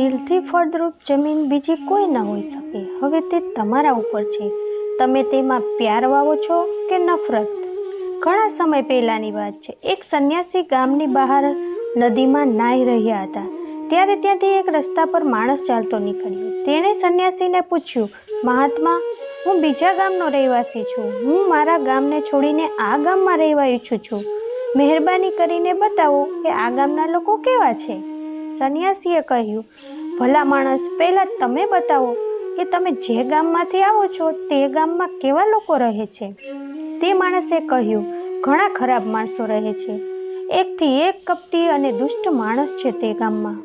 દિલથી ફળદ્રુપ જમીન બીજી કોઈ ન હોઈ શકે। હવે તે તમારા ઉપર છે, તમે તેમાં પ્યાર વાવો છો કે નફરત। ઘણા સમય પહેલાંની વાત છે। એક સંન્યાસી ગામની બહાર નદીમાં નાહી રહ્યા હતા, ત્યારે ત્યાંથી એક રસ્તા પર માણસ ચાલતો નીકળ્યો। તેણે સંન્યાસીને પૂછ્યું, મહાત્મા, હું બીજા ગામનો રહેવાસી છું, હું મારા ગામને છોડીને આ ગામમાં રહેવા ઈચ્છું છું, મહેરબાની કરીને બતાવો કે આ ગામના લોકો કેવા છે। સંન્યાસીએ કહ્યું, ભલા માણસ, પહેલાં તમે બતાવો કે તમે જે ગામમાંથી આવો છો તે ગામમાં કેવા લોકો રહે છે। તે માણસે કહ્યું, ઘણા ખરાબ માણસો રહે છે, એકથી એક કપટી અને દુષ્ટ માણસ છે તે ગામમાં।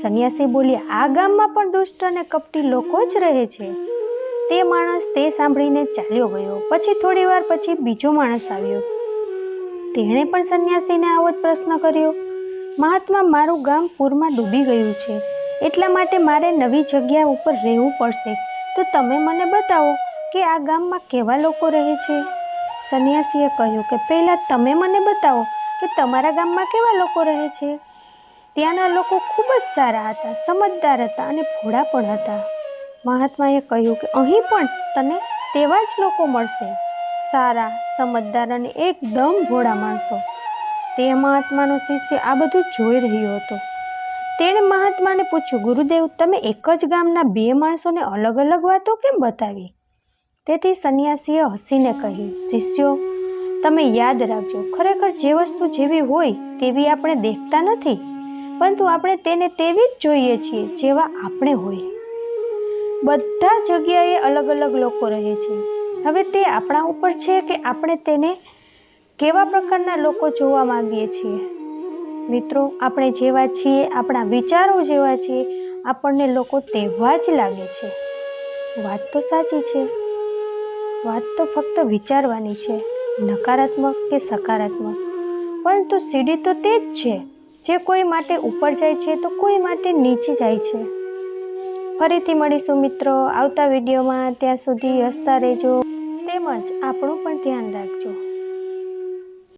સંન્યાસી બોલ્યા, આ ગામમાં પણ દુષ્ટ અને કપટી લોકો જ રહે છે। તે માણસ તે સાંભળીને ચાલ્યો ગયો। પછી થોડી વાર પછી બીજો માણસ આવ્યો। તેણે પણ સંન્યાસીને આવો જ પ્રશ્ન કર્યો, મહાત્મા, મારું ગામ પૂરમાં ડૂબી ગયું છે, એટલા માટે મારે નવી જગ્યા ઉપર રહેવું પડશે, તો તમે મને બતાવો કે આ ગામમાં કેવા લોકો રહે છે। સંન્યાસીએ કહ્યું કે પહેલાં તમે મને બતાવો કે તમારા ગામમાં કેવા લોકો રહે છે। ત્યાંના લોકો ખૂબ જ સારા હતા, સમજદાર હતા અને ભોળા પણ હતા। મહાત્માએ કહ્યું કે અહીં પણ તને તેવા જ લોકો મળશે, સારા, સમજદાર અને એકદમ ભોળા માણસો। તે મહાત્માનો શિષ્ય આ બધું જોઈ રહ્યો હતો। તેણે મહાત્માને પૂછ્યું, ગુરુદેવ, તમે એક જ ગામના બે માણસોને અલગ અલગ વાતો કેમ બતાવી? તેથી સંન્યાસીએ હસીને કહ્યું, શિષ્યો, તમે યાદ રાખજો, ખરેખર જે વસ્તુ જેવી હોય તેવી આપણે દેખતા નથી, પરંતુ આપણે તેને તેવી જ જોઈએ છીએ જેવા આપણે હોય। બધા જગ્યાએ અલગ અલગ લોકો રહે છે। હવે તે આપણા ઉપર છે કે આપણે તેને કેવા પ્રકારના લોકો જોવા માંગીએ છીએ। મિત્રો, આપણે જેવા છીએ, આપણા વિચારો જેવા છીએ, આપણને લોકો તેવા જ લાગે છે। વાત તો સાચી છે, વાત તો ફક્ત વિચારવાની છે, નકારાત્મક કે સકારાત્મક, પરંતુ સીડી તો તે જ છે, જે કોઈ માટે ઉપર જાય છે તો કોઈ માટે નીચે જાય છે। ફરીથી મળીશું મિત્રો આવતા વિડીયોમાં, ત્યાં સુધી હસતા રહેજો, તેમજ આપણું પણ ધ્યાન રાખજો।